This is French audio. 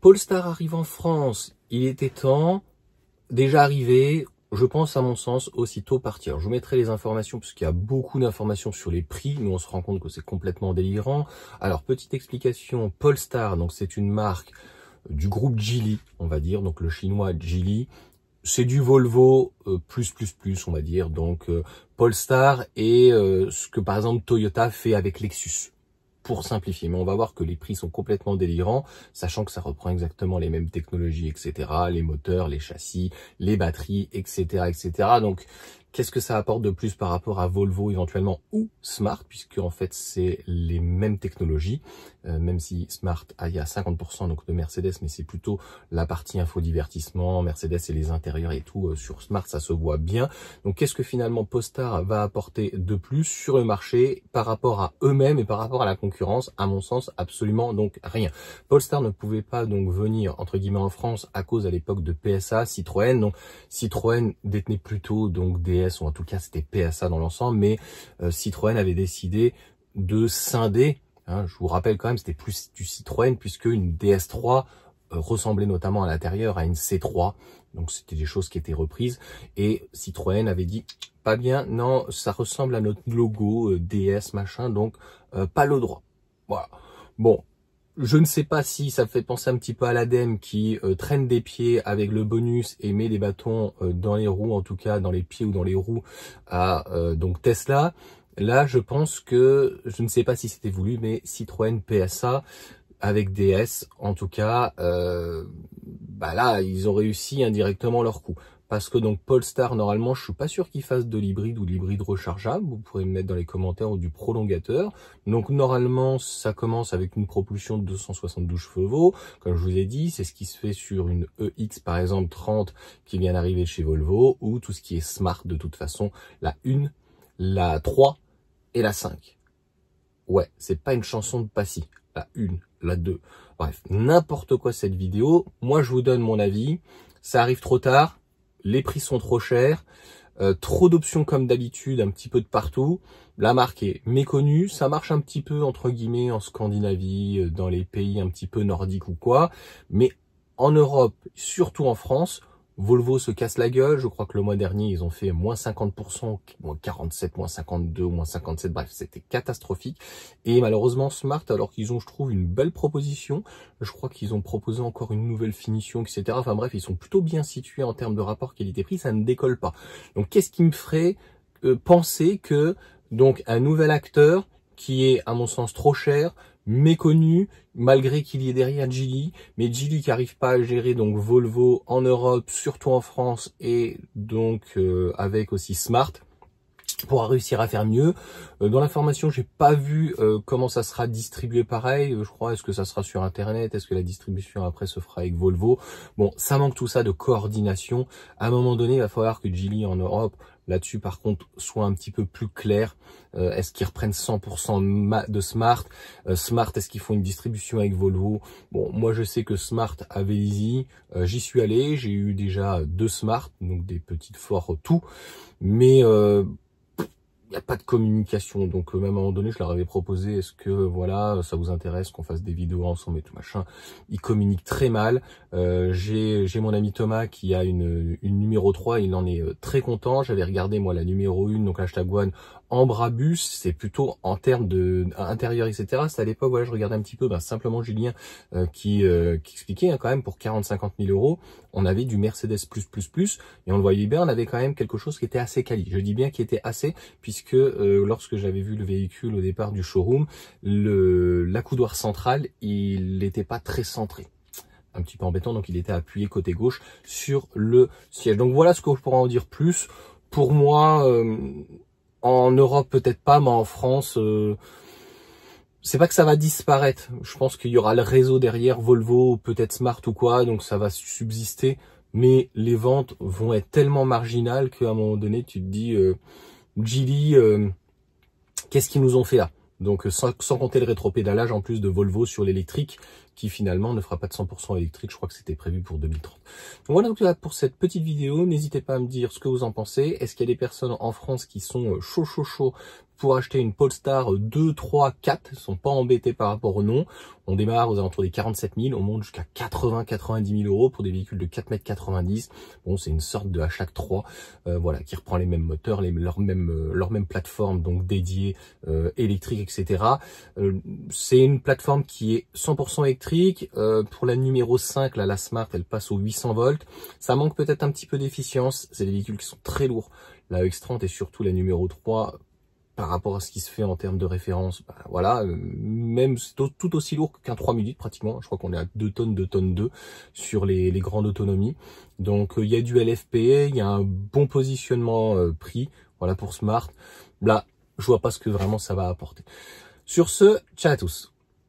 Polestar arrive en France, il était temps, déjà arrivé, je pense à mon sens, aussitôt partir. Je vous mettrai les informations parce qu'il y a beaucoup d'informations sur les prix, mais on se rend compte que c'est complètement délirant. Alors, petite explication, Polestar, donc c'est une marque du groupe Geely, on va dire, donc le chinois Geely. C'est du Volvo plus, on va dire, donc Polestar et ce que par exemple Toyota fait avec Lexus. Pour simplifier, mais on va voir que les prix sont complètement délirants, sachant que ça reprend exactement les mêmes technologies, etc., les moteurs, les châssis, les batteries, etc., etc. Donc, qu'est-ce que ça apporte de plus par rapport à Volvo éventuellement ou Smart, puisque en fait c'est les mêmes technologies, même si Smart il y a 50% donc de Mercedes, mais c'est plutôt la partie infodivertissement, Mercedes et les intérieurs et tout, sur Smart ça se voit bien. Donc qu'est-ce que finalement Polestar va apporter de plus sur le marché par rapport à eux-mêmes et par rapport à la concurrence? À mon sens, absolument donc rien. Polestar ne pouvait pas donc venir entre guillemets en France à cause à l'époque de PSA, Citroën. Donc Citroën détenait plutôt donc DS, ou en tout cas c'était PSA dans l'ensemble, mais Citroën avait décidé de scinder. Je vous rappelle quand même, c'était plus du Citroën puisque une DS3 ressemblait notamment à l'intérieur à une C3. Donc c'était des choses qui étaient reprises et Citroën avait dit pas bien, non, ça ressemble à notre logo DS machin, donc pas le droit. Voilà. Bon, je ne sais pas si ça fait penser un petit peu à l'ADEME qui traîne des pieds avec le bonus et met des bâtons dans les roues, en tout cas dans les pieds ou dans les roues à donc Tesla. Là, je pense que, je ne sais pas si c'était voulu, mais Citroën PSA avec DS, en tout cas, là, ils ont réussi indirectement leur coup. Parce que donc Polestar, normalement, je suis pas sûr qu'ils fassent de l'hybride ou de l'hybride rechargeable. Vous pourrez me mettre dans les commentaires ou du prolongateur. Donc normalement, ça commence avec une propulsion de 272 chevaux. Comme je vous ai dit, c'est ce qui se fait sur une EX, par exemple, 30, qui vient d'arriver chez Volvo, ou tout ce qui est Smart de toute façon, la 1, la 3, et la 5. Ouais, c'est pas une chanson de Passy. La 1, la 2. Bref, n'importe quoi cette vidéo. Moi, je vous donne mon avis. Ça arrive trop tard. Les prix sont trop chers. Trop d'options comme d'habitude, un petit peu de partout. La marque est méconnue. Ça marche un petit peu, entre guillemets, en Scandinavie, dans les pays un petit peu nordiques ou quoi. Mais en Europe, surtout en France, Volvo se casse la gueule. Je crois que le mois dernier, ils ont fait moins 50%, moins 47, moins 52, moins 57. Bref, c'était catastrophique. Et malheureusement, Smart, alors qu'ils ont, je trouve, une belle proposition. Je crois qu'ils ont proposé encore une nouvelle finition, etc. Enfin bref, ils sont plutôt bien situés en termes de rapport qualité-prix. Ça ne décolle pas. Donc, qu'est-ce qui me ferait penser que donc un nouvel acteur qui est, à mon sens, trop cher, méconnu, malgré qu'il y ait derrière Geely, mais Geely qui n'arrive pas à gérer donc Volvo en Europe, surtout en France, et donc avec aussi Smart, pourra réussir à faire mieux. Dans l'information, j'ai pas vu comment ça sera distribué pareil. Je crois, est-ce que ça sera sur Internet? Est-ce que la distribution après se fera avec Volvo? Bon, ça manque tout ça de coordination. À un moment donné, il va falloir que Geely en Europe, là-dessus par contre, soit un petit peu plus clair. Est-ce qu'ils reprennent 100% de Smart? Smart, est-ce qu'ils font une distribution avec Volvo? Bon, moi je sais que Smart à Vélizy, j'y suis allé, j'ai eu déjà 2 Smart, donc des petites forts tout, mais il n'y a pas de communication, donc même à un moment donné, je leur avais proposé, est-ce que voilà, ça vous intéresse qu'on fasse des vidéos ensemble et tout machin. Ils communiquent très mal. J'ai mon ami Thomas qui a une numéro 3, il en est très content. J'avais regardé moi la numéro 1, donc hashtag one en Brabus, c'est plutôt en termes de intérieur, etc. C'est à l'époque, voilà, je regardais un petit peu, simplement Julien qui expliquait quand même pour 40-50 000 euros, on avait du Mercedes et on le voyait bien, on avait quand même quelque chose qui était assez quali. Je dis bien qui était assez, puisque lorsque j'avais vu le véhicule au départ du showroom, l'accoudoir central, il n'était pas très centré. Un petit peu embêtant, donc il était appuyé côté gauche sur le siège. Donc voilà ce que je pourrais en dire plus. Pour moi, en Europe peut-être pas, mais en France, c'est pas que ça va disparaître. Je pense qu'il y aura le réseau derrière, Volvo, peut-être Smart ou quoi, donc ça va subsister. Mais les ventes vont être tellement marginales qu'à un moment donné, tu te dis, Geely, qu'est-ce qu'ils nous ont fait là? Donc sans compter le rétropédalage en plus de Volvo sur l'électrique, qui finalement ne fera pas de 100% électrique. Je crois que c'était prévu pour 2030. Donc voilà donc là pour cette petite vidéo. N'hésitez pas à me dire ce que vous en pensez. Est-ce qu'il y a des personnes en France qui sont chaud pour acheter une Polestar 2, 3, 4, ils sont pas embêtés par rapport au nom. On démarre aux alentours des 47 000, on monte jusqu'à 80-90 000 euros pour des véhicules de 4,90 m. Bon, c'est une sorte de HH3, voilà, qui reprend les mêmes moteurs, leur même plateforme, donc dédiée, électrique, etc. C'est une plateforme qui est 100% électrique. Pour la numéro 5, là, la Smart, elle passe aux 800 volts. Ça manque peut-être un petit peu d'efficience. C'est des véhicules qui sont très lourds. La EX30 et surtout la numéro 3, par rapport à ce qui se fait en termes de référence, bah, voilà, même tout aussi lourd qu'un 3008 pratiquement. Je crois qu'on est à 2 tonnes 2 sur les grandes autonomies. Donc il y a du LFP, il y a un bon positionnement prix, voilà pour Smart. Là, je vois pas ce que vraiment ça va apporter. Sur ce, ciao à tous.